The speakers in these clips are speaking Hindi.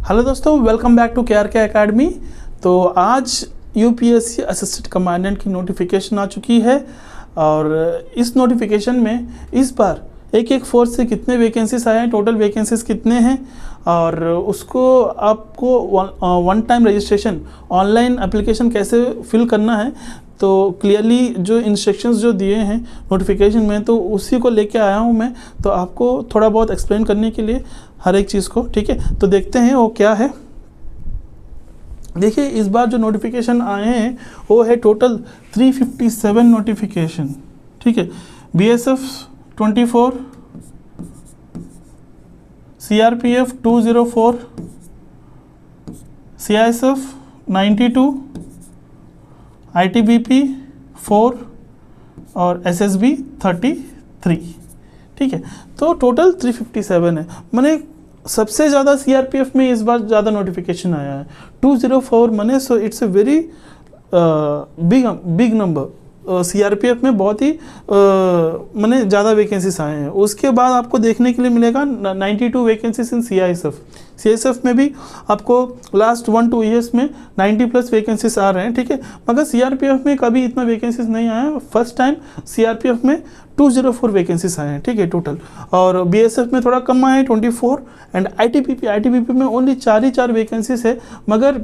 हेलो दोस्तों, welcome back to KRK academy. तो आज यूपीएससी असिस्टेंट कमांडेंट की नोटिफिकेशन आ चुकी है और इस नोटिफिकेशन में इस बार एक फोर्स से कितने वैकेंसीज आए हैं, टोटल वैकेंसीज कितने हैं और उसको आपको one time registration online application कैसे फिल करना है, तो क्लियरली जो इंस्ट्रक्शंस जो दिए हैं नोटिफिकेशन में, तो उसी को लेके आया हूँ मैं, तो आपको थोड़ा बहुत एक्सप्लेन करने के लिए हर एक चीज़ को। ठीक है, तो देखते हैं वो क्या है। देखिए, इस बार जो नोटिफिकेशन आए हैं वो है टोटल 357 नोटिफिकेशन। ठीक है, BSF 24, CRPF 204, CISF 92, ITBP 4 और SSB 33। ठीक है, तो टोटल 357 है। मैंने सबसे ज़्यादा CRPF में इस बार ज़्यादा नोटिफिकेशन आया है 204 मैंने, so it's a very big number. CRPF में बहुत ही मैंने ज़्यादा वैकेंसीज आए हैं। उसके बाद आपको देखने के लिए मिलेगा 92 वैकेंसीज इन CISF में भी आपको लास्ट 1-2 ईयर्स में 90+ वैकेंसीज आ रहे हैं। ठीक है, मगर CRPF में कभी इतना वैकेंसीज नहीं आया। फर्स्ट टाइम CRPF में 204 वैकेंसीज आए हैं। ठीक है, टोटल। और BSF में थोड़ा कम आए हैं 24 एंड ITBP में ओनली 4 वैकेंसीज है, मगर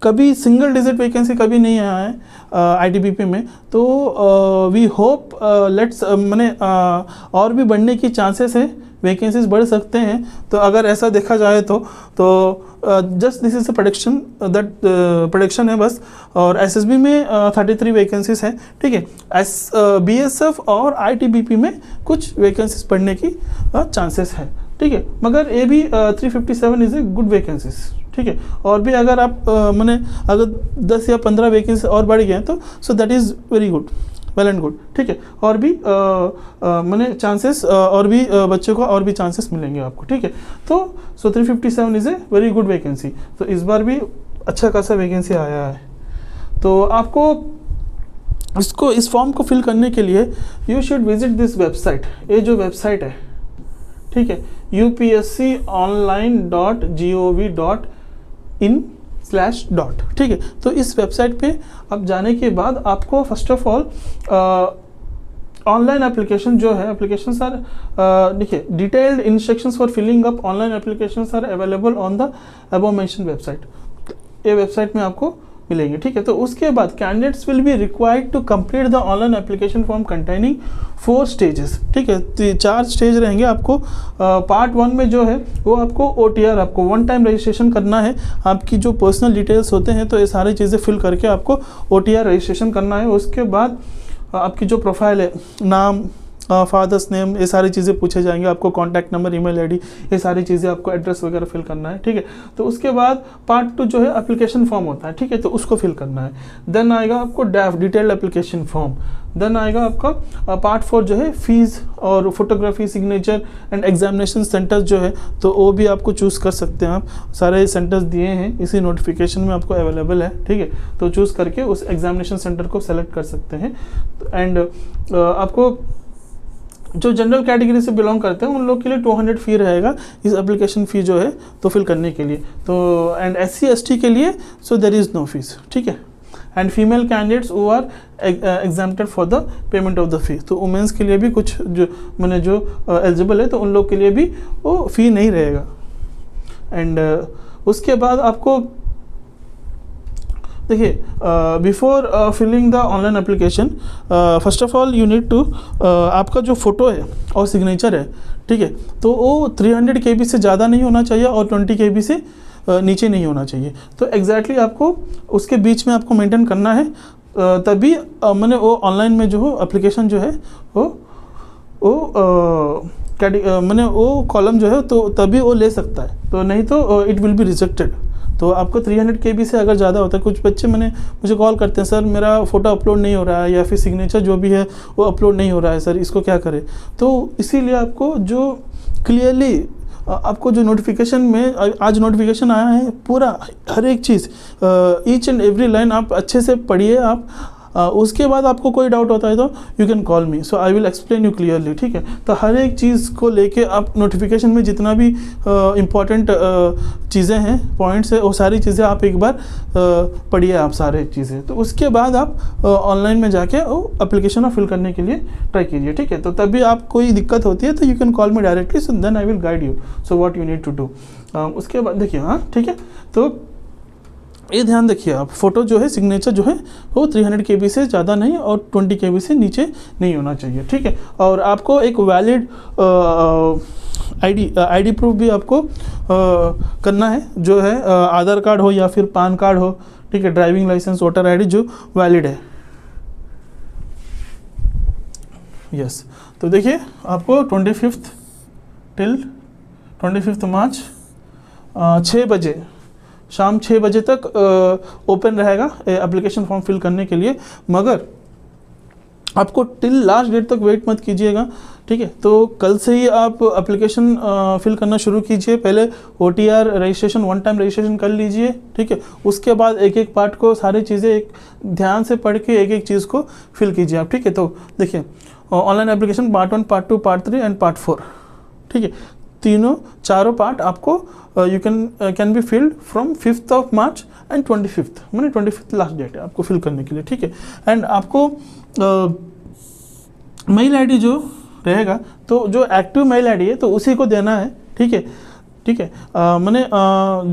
कभी सिंगल डिजिट वैकेंसी कभी नहीं आया है ITBP में। तो वी होप लेट्स मैंने और भी बढ़ने की चांसेस है, वैकेंसीज बढ़ सकते हैं। तो अगर ऐसा देखा जाए तो just this is a prediction, that prediction है बस। और SSB में 33 वैकेंसीज हैं। ठीक है, BSF और ITBP में कुछ वैकेंसीज बढ़ने की चांसेस है। ठीक है, मगर ये भी 357 इज़ ए गुड वैकेंसीज। ठीक है, और भी अगर आप मैंने अगर 10 या 15 वैकेंसी और बढ़ गए हैं तो so that is very good, well and good. ठीक है, और भी मैंने चांसेस और भी बच्चों को और भी चांसेस मिलेंगे आपको। ठीक है, तो सो 357 is a very good vacancy. तो इस बार भी अच्छा खासा वैकेंसी आया है। तो आपको इस फॉर्म को फिल करने के लिए you should visit this website. ये जो वेबसाइट है, ठीक है, upsconline.gov.in/. ठीक है, तो इस वेबसाइट पे आप जाने के बाद आपको first of all online application जो है, एप्लीकेशन सर देखिए, detailed instructions for filling up online application are available on the above mentioned website. ये वेबसाइट में आपको मिलेंगे। ठीक है, तो उसके बाद candidates will be required to complete the online application form containing 4 stages. ठीक है, तो 4 स्टेज रहेंगे आपको। पार्ट 1 में जो है वो आपको OTR, आपको वन टाइम रजिस्ट्रेशन करना है। आपकी जो पर्सनल डिटेल्स होते हैं तो ये सारी चीज़ें फिल करके आपको OTR रजिस्ट्रेशन करना है। उसके बाद आपकी जो प्रोफाइल है, नाम, फादर्स नेम, ये सारी चीज़ें पूछे जाएंगे आपको, कॉन्टैक्ट नंबर, ईमेल ID, ये सारी चीज़ें आपको, एड्रेस वगैरह फिल करना है। ठीक है, तो उसके बाद पार्ट 2 जो है एप्लीकेशन फॉर्म होता है। ठीक है, तो उसको फिल करना है। देन आएगा आपको DAF, detailed application form. Then आएगा आपका पार्ट 4 जो है फीस और photography, signature and examination centres जो है, तो वो भी आपको चूज़ कर सकते हैं। आप सारे सेंटर्स दिए हैं इसी नोटिफिकेशन में, आपको अवेलेबल है। ठीक है, तो चूज़ करके उस एग्जामिनेशन सेंटर को सेलेक्ट कर सकते हैं। एंड आपको जो जनरल कैटेगरी से बिलोंग करते हैं उन लोग के लिए 200 फ़ी रहेगा इस एप्लीकेशन फ़ी जो है तो फिल करने के लिए। तो एंड SC ST के लिए so there is no fees. ठीक है, and female candidates who are exempted for the payment of the fee. तो वुमेंस के लिए भी कुछ जो मैंने जो एलिजिबल है तो उन लोग के लिए भी वो फ़ी नहीं रहेगा। एंड उसके बाद आपको देखिए, before filling the online application, first of all you need to, आपका जो फ़ोटो है और सिग्नेचर है, ठीक है, तो वो 300 KB से ज़्यादा नहीं होना चाहिए और 20 KB से नीचे नहीं होना चाहिए। तो एग्जैक्टली आपको उसके बीच में आपको मेंटेन करना है, तभी मैंने वो ऑनलाइन में जो हो एप्लीकेशन जो है मैंने वो कॉलम जो है तो तभी वो ले सकता है, तो नहीं तो इट विल बी रिजेक्टेड। तो आपको 300 KB से अगर ज़्यादा होता है, कुछ बच्चे मुझे कॉल करते हैं, सर मेरा फ़ोटो अपलोड नहीं हो रहा है या फिर सिग्नेचर जो भी है वो अपलोड नहीं हो रहा है, सर इसको क्या करें। तो इसीलिए आपको जो क्लियरली आपको जो नोटिफिकेशन में आज नोटिफिकेशन आया है, पूरा हर एक चीज़, ईच एंड एवरी लाइन आप अच्छे से पढ़िए। आप उसके बाद आपको कोई डाउट होता है तो you can call me, so I will explain you clearly, ठीक है। तो हर एक चीज़ को लेके आप नोटिफिकेशन में जितना भी इम्पॉर्टेंट चीज़ें हैं, पॉइंट्स है, वो सारी चीज़ें आप एक बार पढ़िए आप सारे चीज़ें। तो उसके बाद आप ऑनलाइन में जाके वो एप्लीकेशन फिल करने के लिए ट्राई कीजिए, ठीक है। तो तभी आप कोई दिक्कत होती है तो you can call me directly, so then I will guide you so what you need to do. उसके बाद देखिए, हाँ ठीक है, तो ये ध्यान रखिए आप, फ़ोटो जो है सिग्नेचर जो है वो 300 KB से ज़्यादा नहीं और 20 KB से नीचे नहीं होना चाहिए, ठीक है। और आपको एक वैलिड आईडी प्रूफ भी आपको करना है, जो है आधार कार्ड हो या फिर पैन कार्ड हो, ठीक है, ड्राइविंग लाइसेंस, वोटर आईडी जो वैलिड है। यस, तो देखिए आपको 25 मार्च 6 बजे, शाम 6 बजे तक ओपन रहेगा एप्लीकेशन फॉर्म फिल करने के लिए, मगर आपको टिल लास्ट डेट तक वेट मत कीजिएगा, ठीक है। तो कल से ही आप एप्लीकेशन फिल करना शुरू कीजिए। पहले OTR registration, one time registration कर लीजिए, ठीक है। उसके बाद एक एक पार्ट को, सारी चीज़ें एक ध्यान से पढ़ के एक एक चीज़ को फिल कीजिए आप, ठीक है। तो देखिए online application part 1, part 2, part 3 and part 4, ठीक है। चारों पार्ट आपको you can be filled from 5 March and 25, मैंने 25 लास्ट डेट है आपको फिल करने के लिए, ठीक है। एंड आपको मेल आईडी जो रहेगा, तो जो एक्टिव मेल आईडी है तो उसी को देना है, ठीक है, ठीक है। मैंने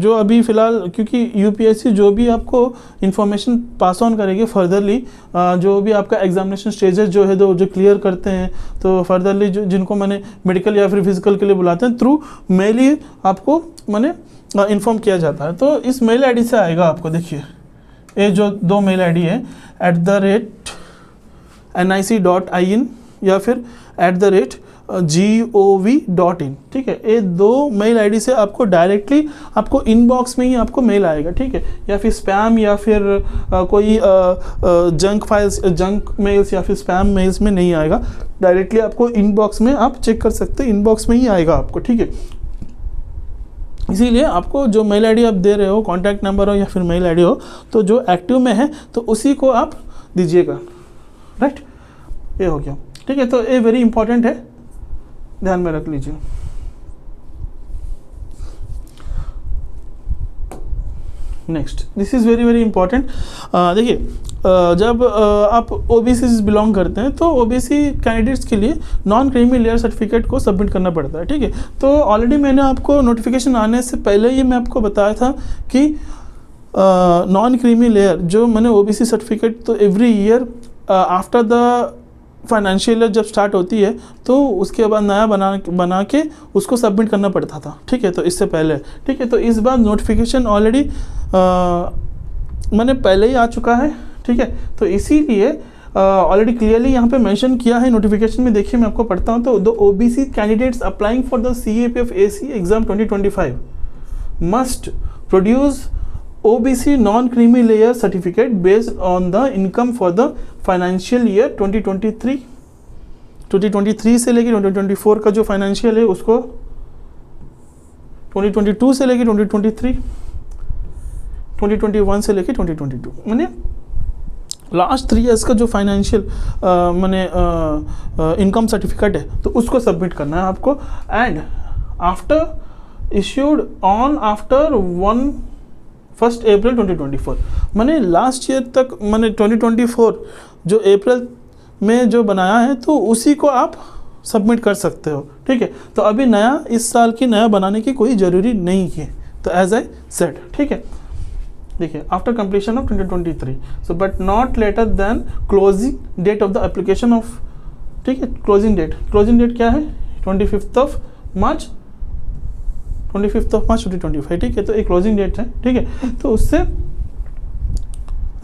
जो अभी फ़िलहाल, क्योंकि UPSC जो भी आपको इन्फॉर्मेशन पास ऑन करेगी फर्दरली, जो भी आपका एग्जामिनेशन स्टेजेस जो है जो क्लियर करते हैं, तो फर्दरली जो जिनको मैंने मेडिकल या फिर फिजिकल के लिए बुलाते हैं, थ्रू मेल ही आपको मैंने इन्फॉर्म किया जाता है। तो इस मेल आईडी से आएगा आपको, देखिए ये जो 2 मेल आईडी है, @nic.in या फिर @gov.in, ठीक है। ये 2 मेल आईडी से आपको डायरेक्टली आपको इनबॉक्स में ही आपको मेल आएगा, ठीक है। या फिर स्पैम या फिर कोई जंक मेल्स या फिर स्पैम मेल्स में नहीं आएगा, डायरेक्टली आपको इनबॉक्स में आप चेक कर सकते हैं, इनबॉक्स में ही आएगा आपको, ठीक है। इसीलिए आपको जो मेल आईडी आप दे रहे हो, कॉन्टैक्ट नंबर हो या फिर मेल आईडी हो, तो जो एक्टिव में है तो उसी को आप दीजिएगा, राइट। ये हो गया, ठीक है। तो ये वेरी इंपॉर्टेंट है, ध्यान में रख लीजिए। Next, this is very very important. देखिए जब आप OBC बिलोंग करते हैं तो OBC कैंडिडेट्स के लिए नॉन क्रीमी लेयर सर्टिफिकेट को सबमिट करना पड़ता है, ठीक है। तो ऑलरेडी मैंने आपको नोटिफिकेशन आने से पहले ही मैं आपको बताया था कि नॉन क्रीमी लेयर जो मैंने OBC सर्टिफिकेट, तो every year after the financial year जब स्टार्ट होती है तो उसके बाद नया बना के उसको सबमिट करना पड़ता था, ठीक है। तो इससे पहले, ठीक है। तो इस बार नोटिफिकेशन ऑलरेडी मैंने पहले ही आ चुका है, ठीक है। तो इसीलिए ऑलरेडी क्लियरली यहाँ पे मेंशन किया है नोटिफिकेशन में, देखिए मैं आपको पढ़ता हूँ। तो the OBC candidates applying for the CAPF AC exam 2025 must produce OBC non-creamy layer certificate based on the income for the financial year 2023 से लेकर 2024 का जो फाइनेंशियल है उसको 2022 से लेकर 2023, 2021 से लेकर 2022, मैंने लास्ट 3 इयर्स का जो फाइनेंशियल मैंने इनकम सर्टिफिकेट है तो उसको सबमिट करना है आपको। And after issued on after 1 अप्रैल 2024, मैंने लास्ट ईयर तक मैंने 2024 जो अप्रैल में जो बनाया है तो उसी को आप सबमिट कर सकते हो, ठीक है। तो अभी नया इस साल की नया बनाने की कोई ज़रूरी नहीं है, तो एज आई सेड, ठीक है। देखिए after completion of 2023, so but not later than closing date of the application of, ठीक है। क्लोजिंग डेट क्या है? 25 मार्च 2025, ठीक है। तो एक क्लोजिंग डेट है, ठीक है। तो उससे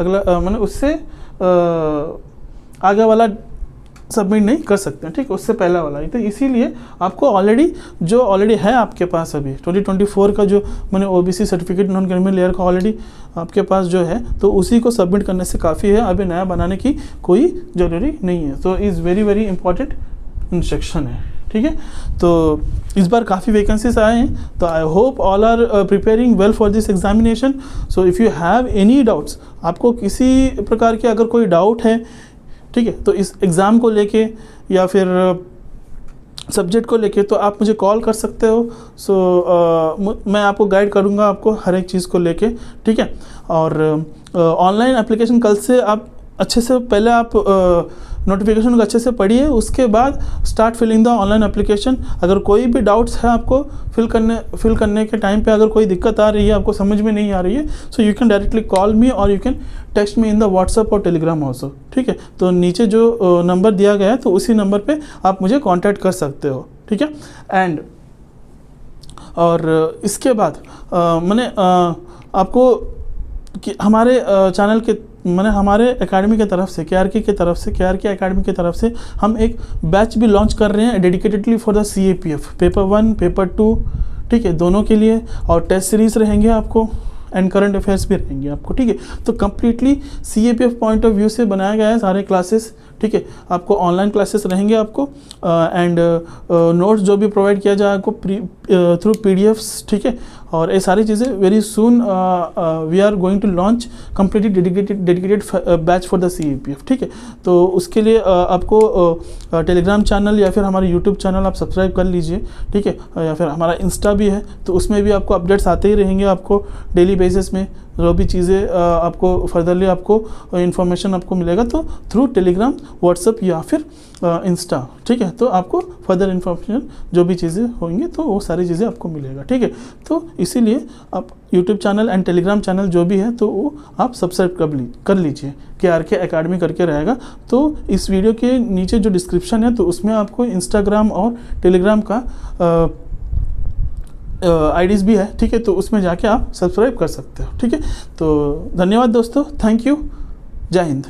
अगला मैंने उससे आगे वाला सबमिट नहीं कर सकते हैं, ठीक है। उससे पहला वाला ही, तो इसीलिए आपको ऑलरेडी है आपके पास अभी 2024 का जो मैंने OBC certificate non creamy layer का ऑलरेडी आपके पास जो है तो उसी को सबमिट करने से काफ़ी है, अभी नया बनाने की कोई ज़रूरी नहीं है। तो is very very important instruction है। ठीक है। तो इस बार काफ़ी वैकेंसीज आए हैं, तो I hope all are preparing well for this examination. So if you have any doubts, आपको किसी प्रकार के अगर कोई डाउट है, ठीक है, तो इस एग्ज़ाम को लेके या फिर सब्जेक्ट को लेके, तो आप मुझे कॉल कर सकते हो। सो मैं आपको गाइड करूँगा आपको हर एक चीज़ को लेके, ठीक है। और ऑनलाइन एप्लीकेशन कल से आप अच्छे से, पहले आप नोटिफिकेशन को अच्छे से पढ़िए, उसके बाद start filling the online application. अगर कोई भी डाउट्स है आपको फिल करने के टाइम पे, अगर कोई दिक्कत आ रही है, आपको समझ में नहीं आ रही है, so you can directly call me और you can text me in the WhatsApp और टेलीग्राम ऑल्सो, ठीक है। तो नीचे जो नंबर दिया गया है, तो उसी नंबर पे आप मुझे कांटेक्ट कर सकते हो, ठीक है। एंड और इसके बाद मैंने आपको कि हमारे चैनल के, मैंने हमारे एकेडमी की तरफ से, KRK एकेडमी की तरफ से हम एक बैच भी लॉन्च कर रहे हैं dedicatedly for the CAPF paper 1 paper 2, ठीक है, दोनों के लिए। और टेस्ट सीरीज रहेंगे आपको एंड करंट अफेयर्स भी रहेंगे आपको, ठीक है। तो completely CAPF point of view से बनाया गया है सारे क्लासेस, ठीक है। आपको ऑनलाइन क्लासेस रहेंगे आपको, एंड नोट्स जो भी प्रोवाइड किया जाए आपको थ्रू PDFs, ठीक है। और ये सारी चीज़ें very soon we are going to launch completely dedicated batch for the CAPF, ठीक है। तो उसके लिए आपको टेलीग्राम चैनल या फिर हमारे यूट्यूब चैनल आप सब्सक्राइब कर लीजिए, ठीक है। या फिर हमारा इंस्टा भी है, तो उसमें भी आपको अपडेट्स आते ही रहेंगे आपको डेली बेसिस में, जो भी चीज़ें आपको फर्दरली आपको इन्फॉर्मेशन आपको मिलेगा, तो थ्रू टेलीग्राम, व्हाट्सएप या फिर इंस्टा, ठीक है। तो आपको फर्दर इन्फॉर्मेशन जो भी चीज़ें होंगी, तो वो सारी चीज़ें आपको मिलेगा, ठीक है। तो इसीलिए आप YouTube channel and Telegram channel जो भी है, तो वो आप सब्सक्राइब कर लीजिए, KRK एकेडमी करके रहेगा। तो इस वीडियो के नीचे जो डिस्क्रिप्शन है, तो उसमें आपको इंस्टाग्राम और टेलीग्राम का IDs भी है, ठीक है। तो उसमें जाके आप सब्सक्राइब कर सकते हो, ठीक है। तो धन्यवाद दोस्तों, थैंक यू, जय हिंद।